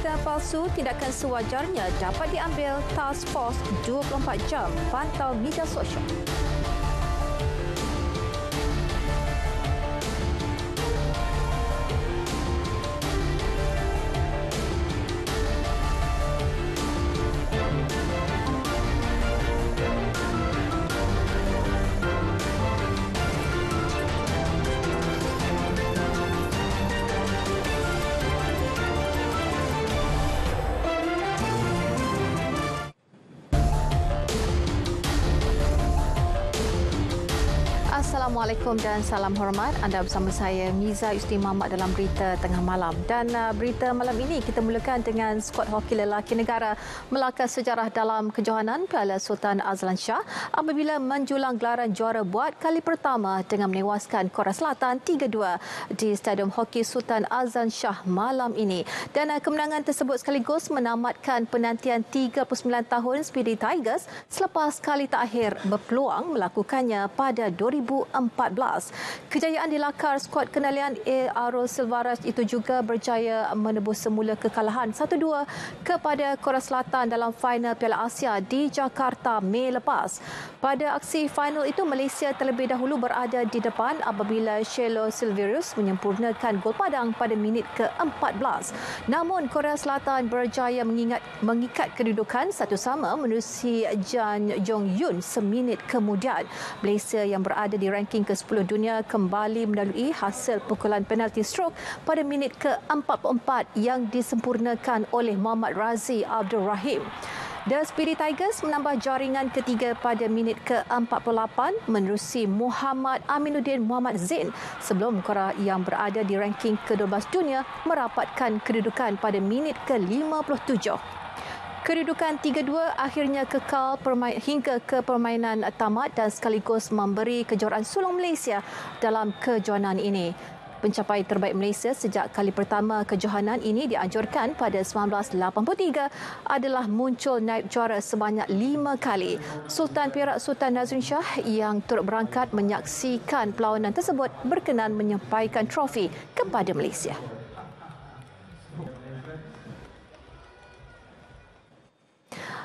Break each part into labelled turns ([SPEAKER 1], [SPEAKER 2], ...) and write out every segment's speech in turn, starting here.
[SPEAKER 1] berita palsu tindakan sewajarnya dapat diambil Task Force 24 jam. Pantau media sosial. Assalamualaikum dan salam hormat. Anda bersama saya Miza Yusti Muhammad dalam berita tengah malam. Dan berita malam ini kita mulakan dengan skuad hoki lelaki negara melakar sejarah dalam kejohanan Piala Sultan Azlan Shah apabila menjulang gelaran juara buat kali pertama dengan menewaskan Korea Selatan 3-2 di Stadium Hoki Sultan Azlan Shah malam ini. Dan kemenangan tersebut sekaligus menamatkan penantian 39 tahun Speedy Tigers selepas kali terakhir berpeluang melakukannya pada 2014. Kejayaan di lakar skuad kenalian Arul Silvaras itu juga berjaya menebus semula kekalahan 1-2 kepada Korea Selatan dalam final Piala Asia di Jakarta Mei lepas. Pada aksi final itu, Malaysia terlebih dahulu berada di depan apabila Shelo Silverius menyempurnakan gol padang pada minit ke-14. Namun Korea Selatan berjaya mengikat kedudukan satu sama menerusi Jan Jong-yun seminit kemudian. Malaysia yang berada di ranking ke-10 dunia kembali melalui hasil pukulan penalti stroke pada minit ke-44 yang disempurnakan oleh Muhammad Razi Abdul Rahim. The Speedy Tigers menambah jaringan ketiga pada minit ke-48 menerusi Muhammad Aminuddin Muhammad Zain sebelum Korea yang berada di ranking ke-12 dunia merapatkan kedudukan pada minit ke-57. Kedudukan 3-2 akhirnya kekal hingga ke permainan tamat dan sekaligus memberi kejuaraan sulung Malaysia dalam kejohanan ini. Pencapaian terbaik Malaysia sejak kali pertama kejohanan ini dianjurkan pada 1983 adalah muncul naib juara sebanyak 5 kali. Sultan Perak Sultan Nazrin Shah yang turut berangkat menyaksikan perlawanan tersebut berkenan menyampaikan trofi kepada Malaysia.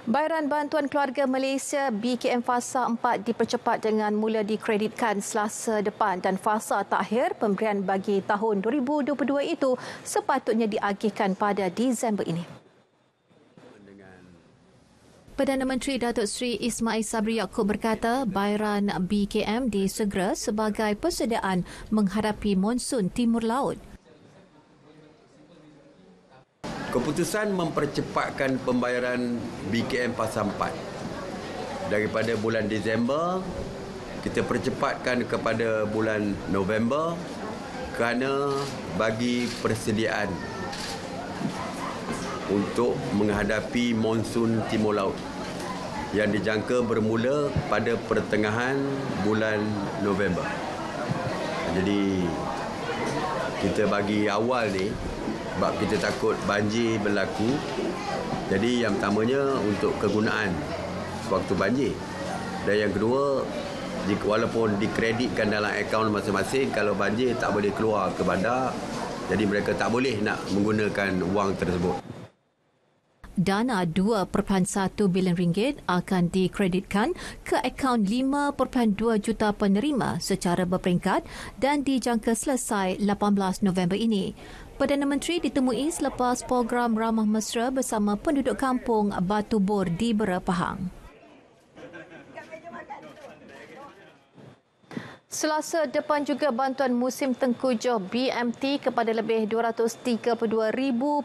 [SPEAKER 1] Bayaran Bantuan Keluarga Malaysia BKM Fasa 4 dipercepat dengan mula dikreditkan Selasa depan dan fasa terakhir pemberian bagi tahun 2022 itu sepatutnya diagihkan pada Disember ini. Perdana Menteri Datuk Seri Ismail Sabri Yaakob berkata bayaran BKM disegera sebagai persediaan menghadapi monsun Timur Laut.
[SPEAKER 2] Keputusan mempercepatkan pembayaran BKM Fasa 4 daripada bulan Disember kita percepatkan kepada bulan November kerana bagi persediaan untuk menghadapi monsun Timur Laut yang dijangka bermula pada pertengahan bulan November. Jadi kita bagi awal ni sebab kita takut banjir berlaku. Jadi yang pertamanya untuk kegunaan waktu banjir. Dan yang kedua, walaupun dikreditkan dalam akaun masing-masing, kalau banjir tak boleh keluar ke bandar, jadi mereka tak boleh nak menggunakan wang tersebut.
[SPEAKER 1] Dana RM2.1 bilion akan dikreditkan ke akaun 5.2 juta penerima secara berperingkat dan dijangka selesai 18 November ini. Perdana Menteri ditemui selepas program Ramah Mesra bersama penduduk kampung Batu Bor di Bera Pahang. Selasa depan juga bantuan musim tengkujuh BMT kepada lebih 232,000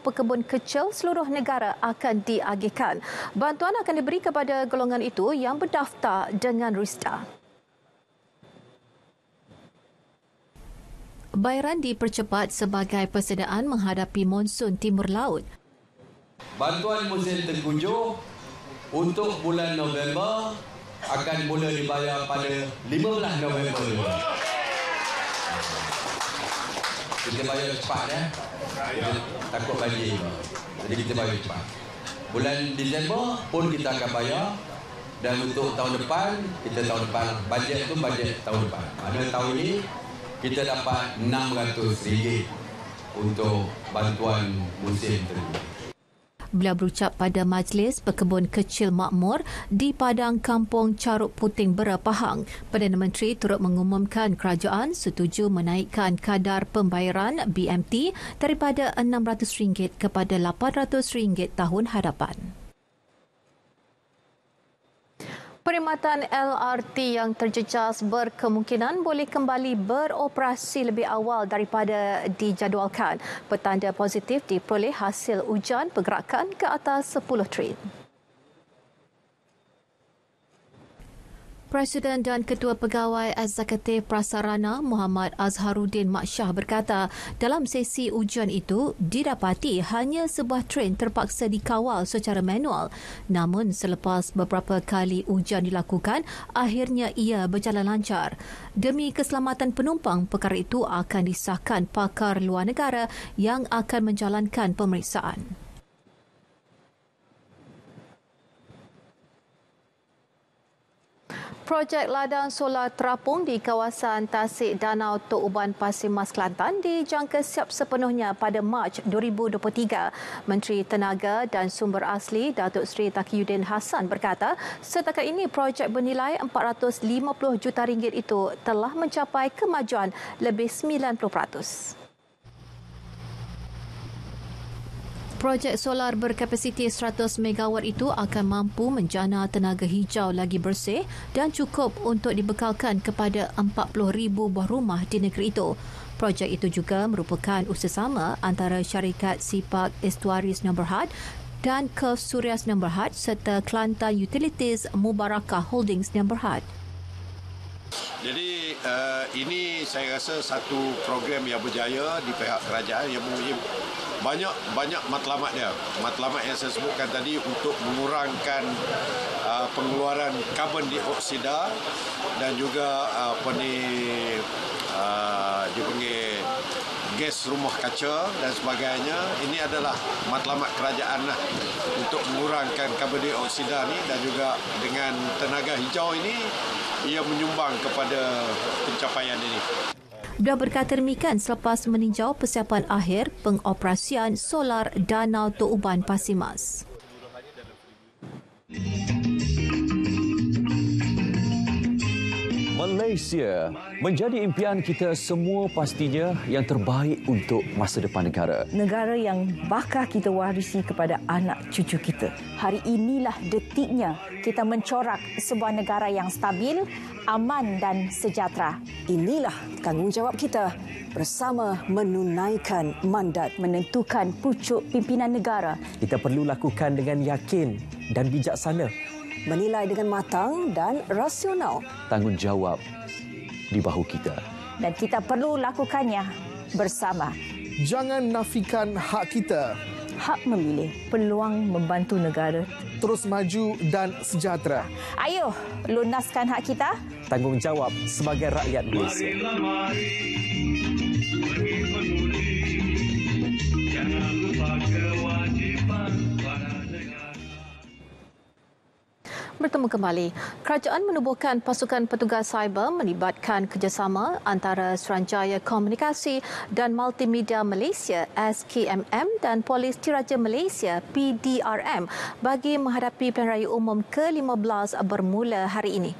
[SPEAKER 1] pekebun kecil seluruh negara akan diagihkan. Bantuan akan diberi kepada golongan itu yang berdaftar dengan RISTA. Bayaran dipercepat sebagai persediaan menghadapi monsun Timur Laut.
[SPEAKER 2] Bantuan musim tengkujuh untuk bulan November akan mula dibayar pada 15 November. Kita bayar cepat ya. Kita takut banjir. Jadi kita bayar cepat. Bulan Disember pun kita akan bayar. Dan untuk tahun depan, bajet tu bajet tahun depan. Pada tahun ini kita dapat RM600 untuk bantuan musim tengkujuh.
[SPEAKER 1] Beliau berucap pada Majlis Pekebun Kecil Makmur di Padang Kampung Caruk Puting Bera, Pahang. Perdana Menteri turut mengumumkan kerajaan setuju menaikkan kadar pembayaran BMT daripada RM600 kepada RM800 tahun hadapan. Perkhidmatan LRT yang terjejas berkemungkinan boleh kembali beroperasi lebih awal daripada dijadualkan. Petanda positif diperoleh hasil ujian pergerakan ke atas 10 train. Presiden dan Ketua Pegawai Eksekutif Prasarana Muhammad Azharuddin Mak Shah berkata dalam sesi ujian itu didapati hanya sebuah train terpaksa dikawal secara manual. Namun selepas beberapa kali ujian dilakukan, akhirnya ia berjalan lancar. Demi keselamatan penumpang, perkara itu akan disahkan pakar luar negara yang akan menjalankan pemeriksaan. Projek ladang solar terapung di kawasan Tasik Danau Tok Uban Pasir Mas Kelantan dijangka siap sepenuhnya pada Mac 2023. Menteri Tenaga dan Sumber Asli Datuk Seri Taqiyuddin Hassan berkata, setakat ini projek bernilai RM450 juta itu telah mencapai kemajuan lebih 90%. Projek solar berkapasiti 100 megawatt itu akan mampu menjana tenaga hijau lagi bersih dan cukup untuk dibekalkan kepada 40,000 buah rumah di negeri itu. Projek itu juga merupakan usaha antara syarikat Sipak Estuaries Sdn Bhd dan Curve Suria Sdn Bhd serta Kelantan Utilities Mubarakah Holdings Sdn Bhd.
[SPEAKER 3] Jadi ini saya rasa satu program yang berjaya di pihak kerajaan yang mempunyai banyak matlamat dia. Matlamat yang saya sebutkan tadi untuk mengurangkan pengeluaran karbon dioksida dan juga dia panggil gas rumah kaca dan sebagainya. Ini adalah matlamat kerajaan lah untuk mengurangkan karbon dioksida ni, dan juga dengan tenaga hijau ini ia menyumbang kepada pencapaian ini.
[SPEAKER 1] Beliau berkata demikian selepas meninjau persiapan akhir pengoperasian solar Danau Tok Uban Pasir Mas.
[SPEAKER 4] Malaysia menjadi impian kita semua, pastinya yang terbaik untuk masa depan negara.
[SPEAKER 5] Negara yang bakal kita warisi kepada anak cucu kita. Hari inilah detiknya kita mencorak sebuah negara yang stabil, aman dan sejahtera.
[SPEAKER 6] Inilah tanggungjawab kita bersama menunaikan mandat.
[SPEAKER 5] Menentukan pucuk pimpinan negara.
[SPEAKER 7] Kita perlu lakukan dengan yakin dan bijaksana.
[SPEAKER 6] Menilai dengan matang dan rasional.
[SPEAKER 4] Tanggungjawab di bahu kita.
[SPEAKER 5] Dan kita perlu lakukannya bersama.
[SPEAKER 8] Jangan nafikan hak kita.
[SPEAKER 5] Hak memilih, peluang membantu negara
[SPEAKER 8] terus maju dan sejahtera.
[SPEAKER 5] Ayo, lunaskan hak kita.
[SPEAKER 7] Tanggungjawab sebagai rakyat Malaysia.
[SPEAKER 9] Jangan lupa kewajipan pada negara.
[SPEAKER 1] Bertemu kembali. Kerajaan menubuhkan pasukan petugas cyber melibatkan kerjasama antara Suruhanjaya Komunikasi dan Multimedia Malaysia SKMM dan Polis Diraja Malaysia PDRM bagi menghadapi Pilihan Raya Umum ke-15 bermula hari ini.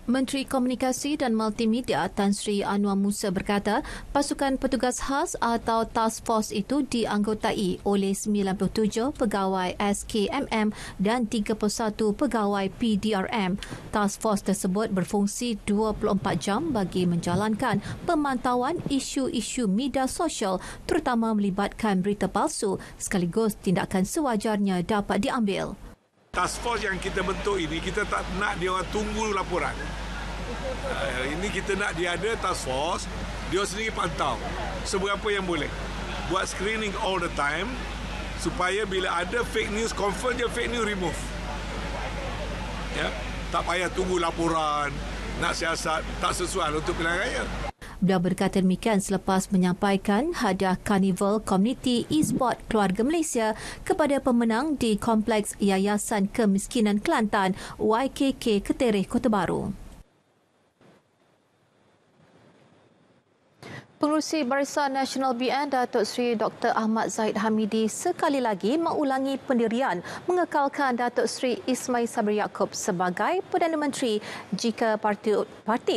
[SPEAKER 1] Menteri Komunikasi dan Multimedia Tan Sri Anwar Musa berkata pasukan petugas khas atau task force itu dianggotai oleh 97 pegawai SKMM dan 31 pegawai PDRM. Task force tersebut berfungsi 24 jam bagi menjalankan pemantauan isu-isu media sosial terutama melibatkan berita palsu sekaligus tindakan sewajarnya dapat diambil.
[SPEAKER 10] Task force yang kita bentuk ini, kita tak nak dia orang tunggu laporan. Ini kita nak dia ada task force, dia sendiri pantau seberapa yang boleh. Buat screening all the time supaya bila ada fake news, confirm je fake news, remove. Ya, tak payah tunggu laporan, nak siasat tak sesuai untuk pilihan raya.
[SPEAKER 1] Beliau berkata demikian selepas menyampaikan hadiah Karnival Komuniti E-Sport Keluarga Malaysia kepada pemenang di Kompleks Yayasan Kemiskinan Kelantan YKK Ketereh, Kota Baru. Pengerusi Barisan Nasional BN Datuk Seri Dr. Ahmad Zahid Hamidi sekali lagi mengulangi pendirian mengekalkan Datuk Seri Ismail Sabri Yaakob sebagai Perdana Menteri jika parti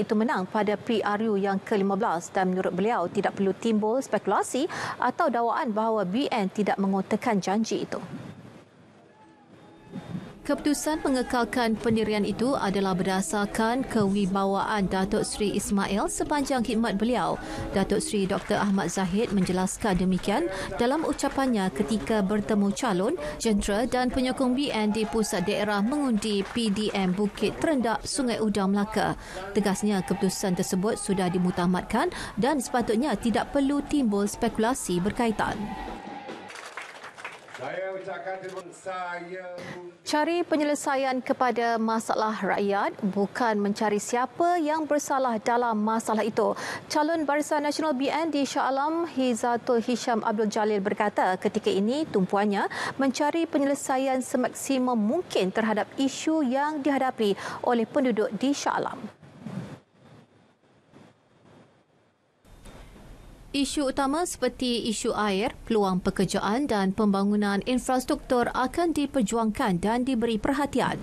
[SPEAKER 1] itu menang pada PRU yang ke-15 dan menurut beliau tidak perlu timbul spekulasi atau dakwaan bahawa BN tidak mengotakan janji itu. Keputusan mengekalkan pendirian itu adalah berdasarkan kewibawaan Datuk Seri Ismail sepanjang khidmat beliau. Datuk Seri Dr. Ahmad Zahid menjelaskan demikian dalam ucapannya ketika bertemu calon, jentera dan penyokong BN di pusat daerah mengundi PDM Bukit Terendak, Sungai Udang, Melaka. Tegasnya keputusan tersebut sudah dimutamatkan dan sepatutnya tidak perlu timbul spekulasi berkaitan. Cari penyelesaian kepada masalah rakyat bukan mencari siapa yang bersalah dalam masalah itu. Calon Barisan Nasional BN di Shah Alam, Hizatul Hisham Abdul Jalil berkata ketika ini tumpuannya mencari penyelesaian semaksimum mungkin terhadap isu yang dihadapi oleh penduduk di Shah Alam. Isu utama seperti isu air, peluang pekerjaan dan pembangunan infrastruktur akan diperjuangkan dan diberi perhatian.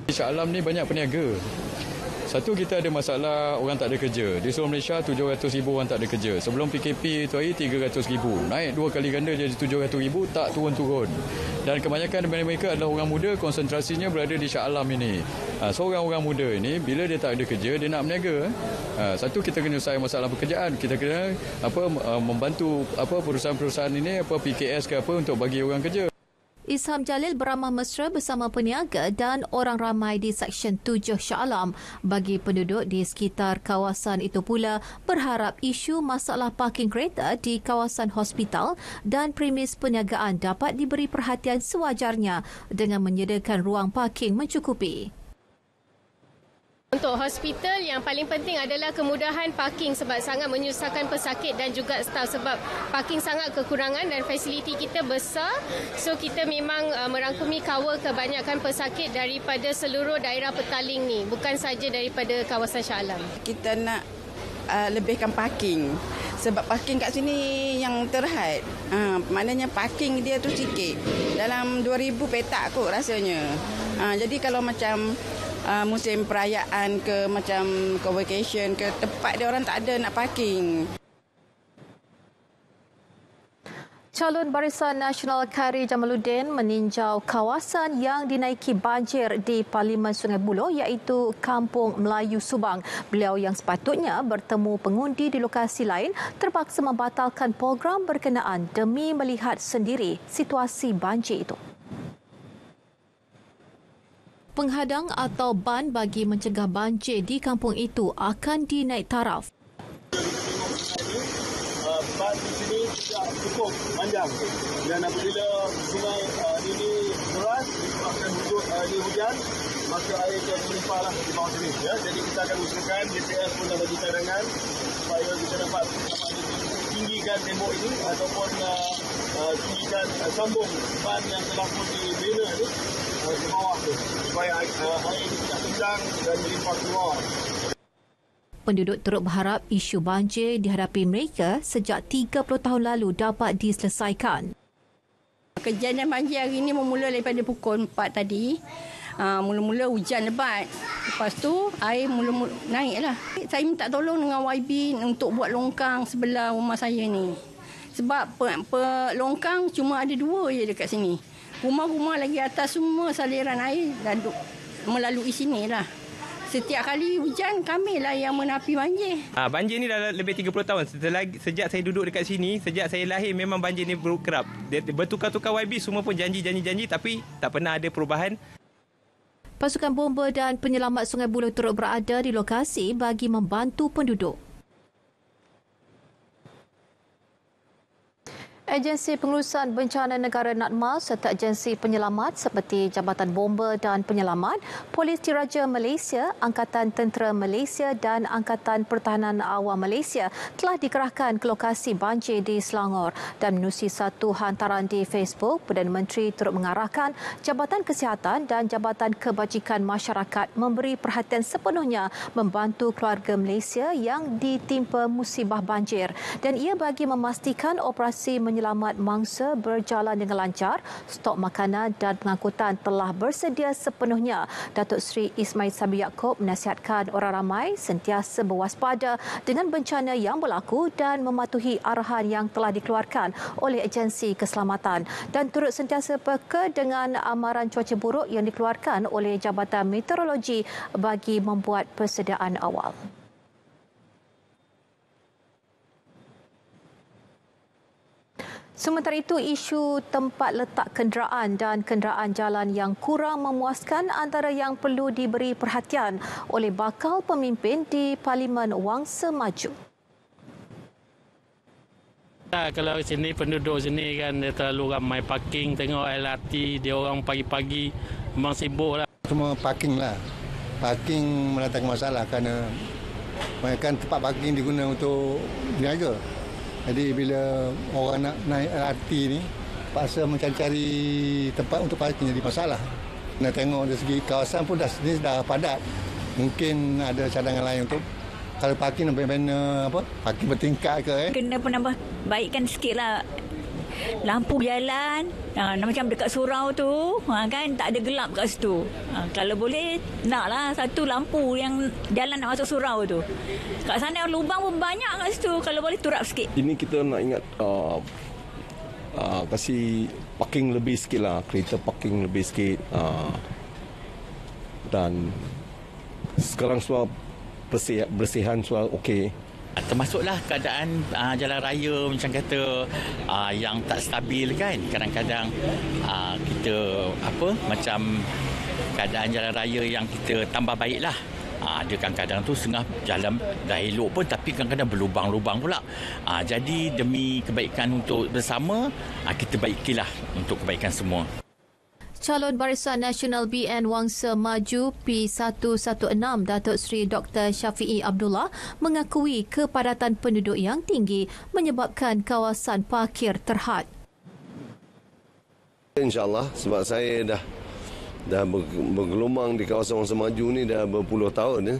[SPEAKER 11] Di Shah Alam ni banyak peniaga. Satu, kita ada masalah orang tak ada kerja. Di seluruh Malaysia 700,000 orang tak ada kerja. Sebelum PKP itu hari 300,000. Naik 2 kali ganda jadi 700,000, tak turun-turun. Dan kebanyakan daripada mereka adalah orang muda, konsentrasinya berada di Shah Alam ini. Seorang orang muda ini bila dia tak ada kerja, dia nak berniaga. Satu, kita kena selesai masalah pekerjaan. Kita kena membantu perusahaan-perusahaan ini, PKS ke apa untuk bagi orang kerja.
[SPEAKER 1] Isham Jalil beramah mesra bersama peniaga dan orang ramai di Seksyen 7 Shah Alam. Bagi penduduk di sekitar kawasan itu pula berharap isu masalah parking kereta di kawasan hospital dan premis perniagaan dapat diberi perhatian sewajarnya dengan menyediakan ruang parking mencukupi.
[SPEAKER 12] Untuk hospital, yang paling penting adalah kemudahan parking sebab sangat menyusahkan pesakit dan juga staf sebab parking sangat kekurangan dan fasiliti kita besar. So kita memang merangkumi cover kebanyakan pesakit daripada seluruh daerah Petaling ni, bukan saja daripada kawasan Shah Alam.
[SPEAKER 13] Kita nak lebihkan parking sebab parking kat sini yang terhad. Maknanya parking dia tu sikit. Dalam 2,000 petak kot rasanya. Jadi kalau macam musim perayaan ke macam convocation ke tempat dia orang tak ada nak parking.
[SPEAKER 1] Calon Barisan Nasional Khairi Jamaluddin meninjau kawasan yang dinaiki banjir di Parlimen Sungai Buloh iaitu Kampung Melayu Subang. Beliau yang sepatutnya bertemu pengundi di lokasi lain terpaksa membatalkan program berkenaan demi melihat sendiri situasi banjir itu. Penghadang atau ban bagi mencegah banjir di kampung itu akan dinaik taraf.
[SPEAKER 14] Ban di sini tidak cukup panjang dan apabila sungai ini deras disebabkan hujan, maka air akan melimpahlah di bawah sini. Ya. Jadi kita akan usulkan DPS pun bagi cadangan supaya kita dapat tinggikan tembok ini ataupun tinggikan sambung ban yang telah pun dibina ini ke bawah tu supaya air ini tidak kencang dan melimpah keluar.
[SPEAKER 1] Penduduk turut berharap isu banjir dihadapi mereka sejak 30 tahun lalu dapat diselesaikan.
[SPEAKER 15] Kejadian banjir hari ini bermula daripada pukul 4 tadi. Mula-mula hujan lebat. Lepas tu air mula-mula naiklah. Saya minta tolong dengan YB untuk buat longkang sebelah rumah saya ni. Sebab longkang cuma ada 2 je dekat sini. Rumah-rumah lagi atas semua saliran air dan melalui sinilah. Setiap kali hujan, kamilah yang menapi banjir.
[SPEAKER 16] Banjir ni dah lebih 30 tahun. Sejak saya duduk dekat sini, sejak saya lahir memang banjir ni berkerap. Bertukar-tukar YB semua pun janji tapi tak pernah ada perubahan.
[SPEAKER 1] Pasukan bomba dan penyelamat Sungai Buloh turut berada di lokasi bagi membantu penduduk. Agensi Pengurusan Bencana Negara NADMA serta agensi penyelamat seperti Jabatan Bomba dan Penyelamat, Polis Diraja Malaysia, Angkatan Tentera Malaysia dan Angkatan Pertahanan Awam Malaysia telah dikerahkan ke lokasi banjir di Selangor. Dan menerusi satu hantaran di Facebook, Perdana Menteri turut mengarahkan Jabatan Kesihatan dan Jabatan Kebajikan Masyarakat memberi perhatian sepenuhnya membantu keluarga Malaysia yang ditimpa musibah banjir. Dan ia bagi memastikan operasi menyelamat mangsa berjalan dengan lancar, stok makanan dan pengangkutan telah bersedia sepenuhnya. Datuk Seri Ismail Sabri Yaakob menasihatkan orang ramai sentiasa berwaspada dengan bencana yang berlaku dan mematuhi arahan yang telah dikeluarkan oleh agensi keselamatan dan turut sentiasa peka dengan amaran cuaca buruk yang dikeluarkan oleh Jabatan Meteorologi bagi membuat persediaan awal. Sementara itu, isu tempat letak kenderaan dan kenderaan jalan yang kurang memuaskan antara yang perlu diberi perhatian oleh bakal pemimpin di Parlimen Wangsa Maju.
[SPEAKER 17] Kalau sini penduduk sini kan dia terlalu ramai parking, tengok LRT, dia orang pagi-pagi memang sibuk lah.
[SPEAKER 18] Semua parking lah. Parking mendatangkan masalah kerana kan tempat parking diguna untuk niaga. Jadi bila orang nak naik LRT ni, paksa mencari tempat untuk parking jadi masalah. Nak tengok dari segi kawasan pun dah padat. Mungkin ada cadangan lain untuk kalau parking bagaimana parking bertingkat ke
[SPEAKER 19] Kena penambah baikkan sikitlah. Lampu jalan, macam dekat surau tu, kan tak ada gelap kat situ. Kalau boleh, naklah satu lampu yang jalan nak masuk surau tu. Kat sana lubang pun banyak kat situ, kalau boleh turap sikit.
[SPEAKER 20] Ini kita nak ingat kasih parking lebih sikit lah, kereta parking lebih sikit. Dan sekarang soal bersihan soal okey.
[SPEAKER 21] Termasuklah keadaan jalan raya macam kata yang tak stabil kan. Kadang-kadang kita macam keadaan jalan raya yang kita tambah baiklah. Ada kadang-kadang tu setengah jalan dah elok pun tapi kadang-kadang berlubang-lubang pula. Jadi demi kebaikan untuk bersama, kita baikilah untuk kebaikan semua.
[SPEAKER 1] Calon Barisan Nasional BN Wangsa Maju P116 Datuk Seri Dr. Syafiee Abdullah mengakui kepadatan penduduk yang tinggi menyebabkan kawasan parkir terhad.
[SPEAKER 22] InsyaAllah sebab saya dah bergelumang di kawasan Wangsa Maju ni dah berpuluh tahun.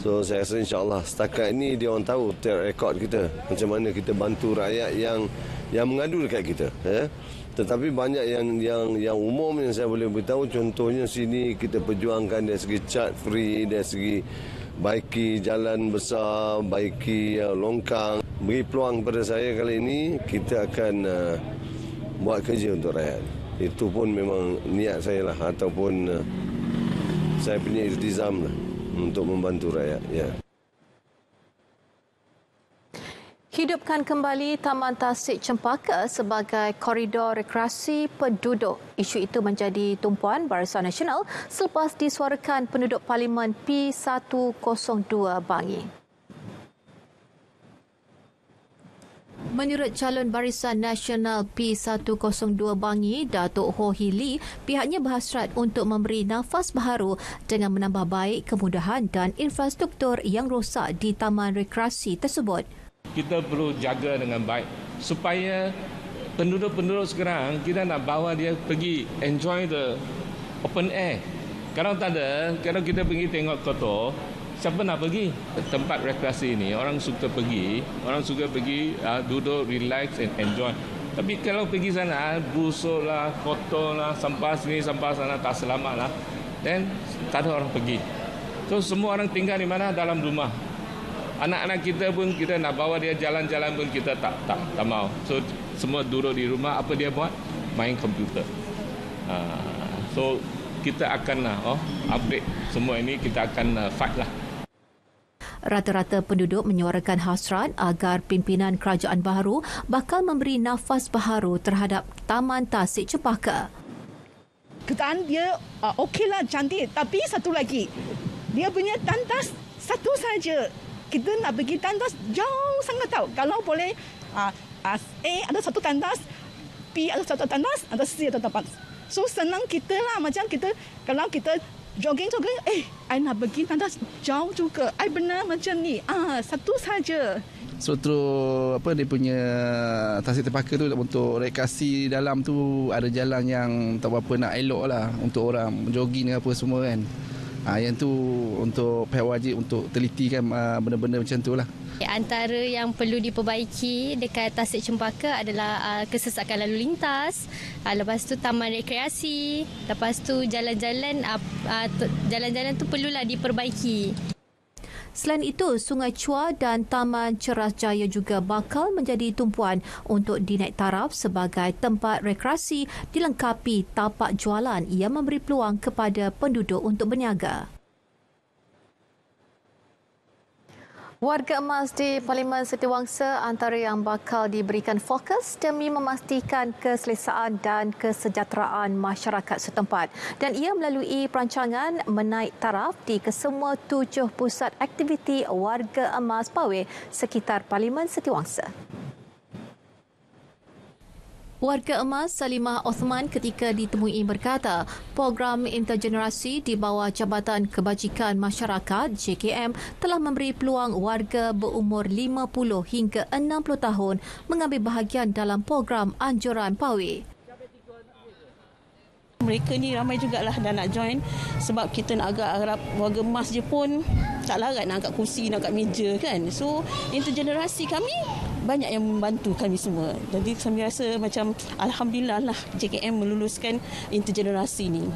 [SPEAKER 22] So saya rasa insyaAllah setakat ini dia orang tahu track record kita. Macam mana kita bantu rakyat yang mengadu dekat kita. Tetapi banyak yang umum yang saya boleh beritahu, contohnya sini kita perjuangkan dari segi cat free, dari segi baiki jalan besar, baiki longkang. Beri peluang kepada saya kali ini, kita akan buat kerja untuk rakyat. Itu pun memang niat saya lah, ataupun saya punya iltizam lah untuk membantu rakyat. Ya.
[SPEAKER 1] Hidupkan kembali Taman Tasik Cempaka sebagai koridor rekreasi penduduk. Isu itu menjadi tumpuan Barisan Nasional selepas disuarakan penduduk Parlimen P102 Bangi. Menurut calon Barisan Nasional P102 Bangi, Datuk Ho Hee Lee, pihaknya berhasrat untuk memberi nafas baharu dengan menambah baik kemudahan dan infrastruktur yang rosak di taman rekreasi tersebut.
[SPEAKER 23] Kita perlu jaga dengan baik supaya penduduk-penduduk sekarang kita nak bawa dia pergi enjoy the open air. Kalau tak ada, kalau kita pergi tengok kotor, siapa nak pergi? Tempat rekreasi ini orang suka pergi duduk, relax and enjoy. Tapi kalau pergi sana busuk lah, kotor lah, sampah sini, sampah sana, tak selamat lah, then tak ada orang pergi. So semua orang tinggal di mana? Dalam rumah. Anak-anak kita pun kita nak bawa dia jalan-jalan pun kita tak mau. So semua duduk di rumah, apa dia buat? Main komputer. So kita akan update semua ini, kita akan fight lah.
[SPEAKER 1] Rata-rata penduduk menyuarakan hasrat agar pimpinan kerajaan baru bakal memberi nafas baharu terhadap Taman Tasik Cempaka.
[SPEAKER 24] Keadaan dia okeylah, cantik, tapi satu lagi, dia punya tandas satu saja. Kita nak pergi tandas jauh sangat tahu. Kalau boleh A ada satu tandas, B ada satu tandas, ada C ada tandas. So senang kita lah, macam kita kalau kita jogging, I nak pergi tandas jauh juga. I benar macam ni. Satu saja.
[SPEAKER 2] Struktur dia punya tasik terpakai tu untuk rekreasi dalam tu ada jalan yang tak berapa nak elok lah untuk orang jogging apa semua kan. Yang tu untuk pihak wajib untuk teliti kan benda-benda macam tu lah.
[SPEAKER 12] Antara yang perlu diperbaiki dekat Tasik Cempaka adalah kesesakan lalu lintas, lepas tu taman rekreasi, lepas tu jalan-jalan tu perlulah diperbaiki.
[SPEAKER 1] Selain itu, Sungai Chua dan Taman Ceras Jaya juga bakal menjadi tumpuan untuk dinaik taraf sebagai tempat rekreasi dilengkapi tapak jualan yang memberi peluang kepada penduduk untuk berniaga. Warga emas di Parlimen Setiawangsa antara yang bakal diberikan fokus demi memastikan keselesaan dan kesejahteraan masyarakat setempat. Dan ia melalui perancangan menaik taraf di kesemua 7 pusat aktiviti warga emas Paweh sekitar Parlimen Setiawangsa. Warga emas Salimah Osman ketika ditemui berkata, program intergenerasi di bawah Jabatan Kebajikan Masyarakat JKM telah memberi peluang warga berumur 50 hingga 60 tahun mengambil bahagian dalam program anjuran Paweh.
[SPEAKER 15] Mereka ni ramai jugalah dah nak join sebab kita nak agak harap warga emas je pun tak larat nak angkat kursi, nak angkat meja kan. So intergenerasi kami banyak yang membantu kami semua. Jadi kami rasa macam alhamdulillah lah JKM meluluskan intergenerasi ni.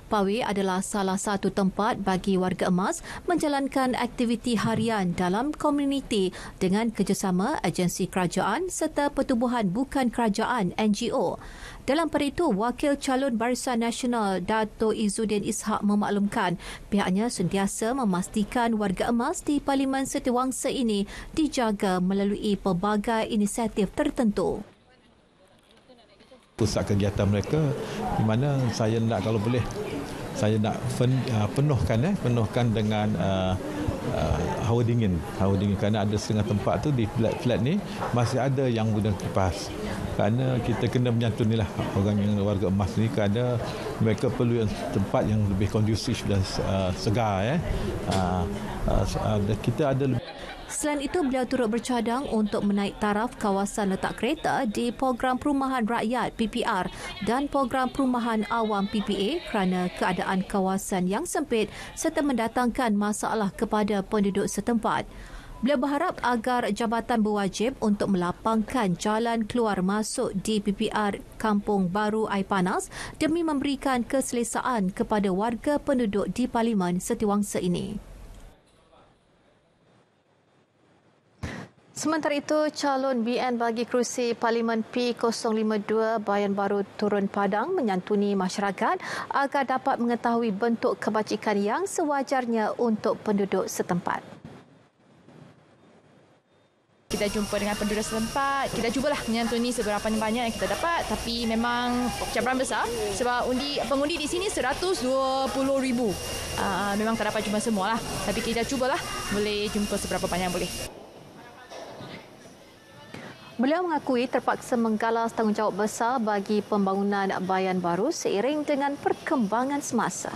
[SPEAKER 1] Paweh adalah salah satu tempat bagi warga emas menjalankan aktiviti harian dalam komuniti dengan kerjasama agensi kerajaan serta pertubuhan bukan kerajaan NGO. Dalam pada itu, Wakil Calon Barisan Nasional Dato' Izzuddin Ishak memaklumkan pihaknya sentiasa memastikan warga emas di Parlimen Setiawangsa ini dijaga melalui pelbagai inisiatif tertentu.
[SPEAKER 3] Pusat kegiatan mereka di mana saya nak kalau boleh saya nak penuhkan dengan hawa dingin kerana ada setengah tempat tu di flat ni masih ada yang guna kipas. Kerana kita kena menyantunilah orang yang warga emas ni kerana mereka perlu tempat yang lebih kondusif dan segar kita ada lebih.
[SPEAKER 1] Selain itu, beliau turut bercadang untuk menaik taraf kawasan letak kereta di program perumahan rakyat PPR dan program perumahan awam PPA kerana keadaan kawasan yang sempit serta mendatangkan masalah kepada penduduk setempat. Beliau berharap agar jabatan berwajib untuk melapangkan jalan keluar masuk di PPR Kampung Baru Air Panas demi memberikan keselesaan kepada warga penduduk di Parlimen Setiawangsa ini. Sementara itu, calon BN bagi kerusi Parlimen P052 Bayan Baru Turun Padang menyantuni masyarakat agar dapat mengetahui bentuk kebajikan yang sewajarnya untuk penduduk setempat.
[SPEAKER 4] Kita jumpa dengan penduduk setempat, kita cubalah menyantuni seberapa banyak yang kita dapat, tapi memang cabaran besar sebab pengundi di sini 120,000. Memang tak dapat jumpa semua lah, tapi kita cubalah boleh jumpa seberapa banyak boleh.
[SPEAKER 1] Beliau mengakui terpaksa menggalas tanggungjawab besar bagi pembangunan Bayan Baru seiring dengan perkembangan semasa.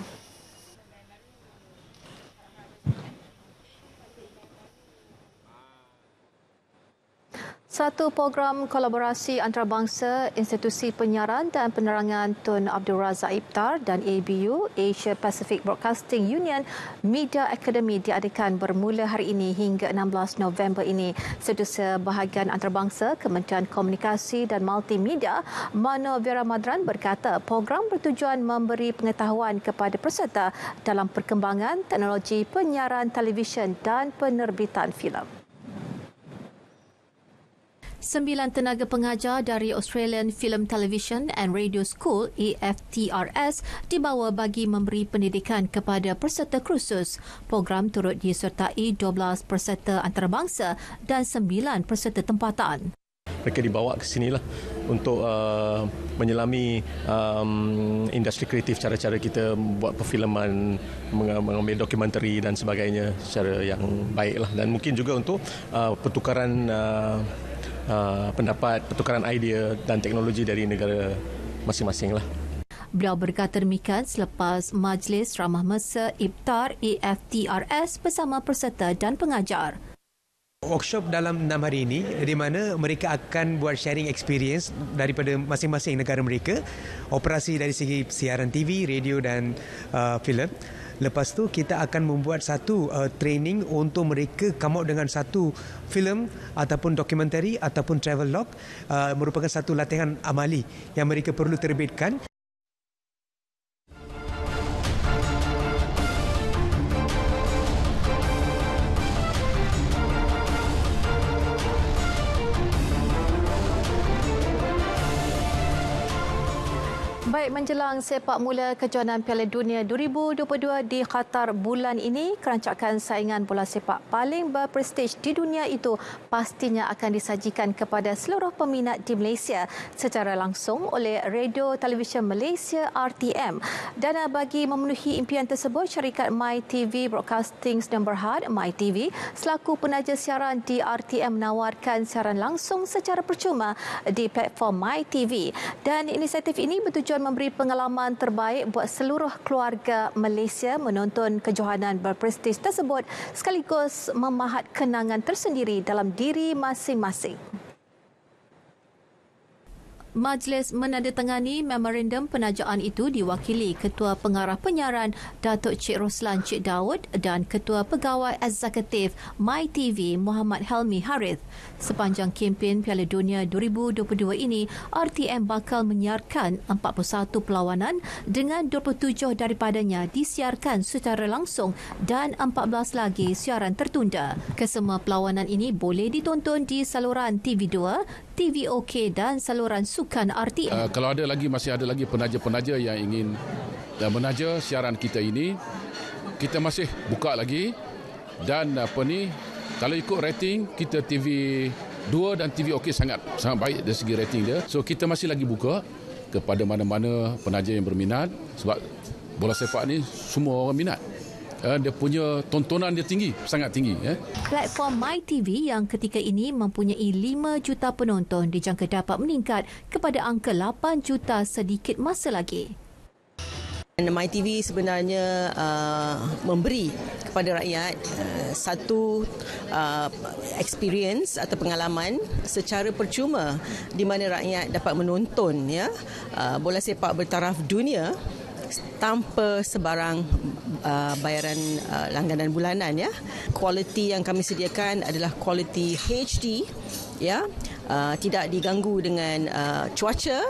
[SPEAKER 1] Satu program kolaborasi antarabangsa Institusi Penyiaran dan Penerangan Tun Abdul Razak Iftar dan ABU Asia Pacific Broadcasting Union Media Academy diadakan bermula hari ini hingga 16 November ini. Setiausaha Bahagian Antarabangsa Kementerian Komunikasi dan Multimedia Mano Vera Madran berkata program bertujuan memberi pengetahuan kepada peserta dalam perkembangan teknologi penyiaran televisyen dan penerbitan filem. 9 tenaga pengajar dari Australian Film Television and Radio School AFTRS dibawa bagi memberi pendidikan kepada peserta kursus. Program turut disertai 12 peserta antarabangsa dan 9 peserta tempatan.
[SPEAKER 6] Mereka dibawa ke sinilah untuk menyelami industri kreatif, cara-cara kita buat perfilman, mengambil dokumentari dan sebagainya secara yang baiklah, dan mungkin juga untuk pertukaran pendapat, pertukaran idea dan teknologi dari negara masing-masing lah.
[SPEAKER 1] Beliau berkata demikian selepas Majlis Ramah Mesra Iftar AFTRS bersama peserta dan pengajar.
[SPEAKER 5] Workshop dalam 6 hari ini di mana mereka akan buat sharing experience daripada masing-masing negara mereka, operasi dari segi siaran TV, radio dan filem. Lepas tu kita akan membuat satu training untuk mereka come out dengan satu filem ataupun dokumentari ataupun travel log, merupakan satu latihan amali yang mereka perlu terbitkan.
[SPEAKER 1] Baik, menjelang sepak mula kejohanan Piala Dunia 2022 di Qatar bulan ini, kerancakan saingan bola sepak paling berprestij di dunia itu pastinya akan disajikan kepada seluruh peminat di Malaysia secara langsung oleh Radio Television Malaysia RTM. Dan bagi memenuhi impian tersebut, syarikat MyTV Broadcasting dan Berhad MyTV selaku penaja siaran di RTM menawarkan siaran langsung secara percuma di platform MyTV. Dan inisiatif ini bertujuan memberi pengalaman terbaik buat seluruh keluarga Malaysia menonton kejohanan berprestij tersebut sekaligus memahat kenangan tersendiri dalam diri masing-masing. Majlis menandatangani memorandum penajaan itu diwakili Ketua Pengarah Penyiaran Datuk Cik Roslan Cik Daud dan Ketua Pegawai Eksekutif MyTV Muhammad Helmi Harith. Sepanjang kempen Piala Dunia 2022 ini, RTM bakal menyiarkan 41 perlawanan dengan 27 daripadanya disiarkan secara langsung dan 14 lagi siaran tertunda. Kesemua perlawanan ini boleh ditonton di saluran TV2, TVOK dan saluran sukan RTM.
[SPEAKER 7] Kalau masih ada lagi penaja-penaja yang ingin menaja siaran kita ini, kita masih buka lagi. Dan kalau ikut rating, kita TV2 dan TVOK sangat baik dari segi rating dia. So kita masih lagi buka kepada mana-mana penaja yang berminat, sebab bola sepak ni semua orang minat. Dia punya tontonan dia tinggi, sangat tinggi.
[SPEAKER 1] Platform MyTV yang ketika ini mempunyai 5 juta penonton dijangka dapat meningkat kepada angka 8 juta sedikit masa lagi.
[SPEAKER 8] MyTV sebenarnya memberi kepada rakyat satu experience atau pengalaman secara percuma di mana rakyat dapat menonton bola sepak bertaraf dunia tanpa sebarang bayaran langganan bulanan. Kualiti yang kami sediakan adalah kualiti HD, tidak diganggu dengan cuaca.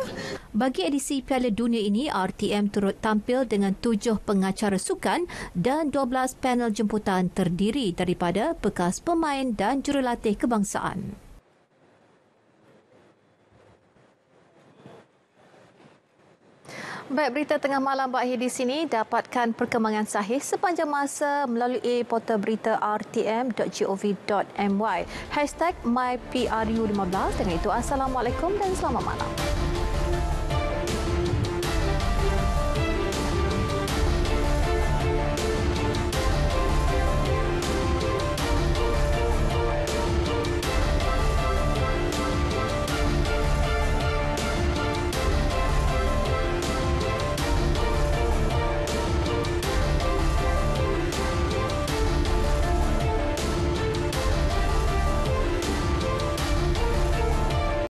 [SPEAKER 1] Bagi edisi Piala Dunia ini, RTM turut tampil dengan 7 pengacara sukan dan 12 panel jemputan terdiri daripada bekas pemain dan jurulatih kebangsaan. Baik, berita tengah malam berakhir di sini. Dapatkan perkembangan sahih sepanjang masa melalui portal berita rtm.gov.my #mypru15. Dengan itu, Assalamualaikum dan selamat malam.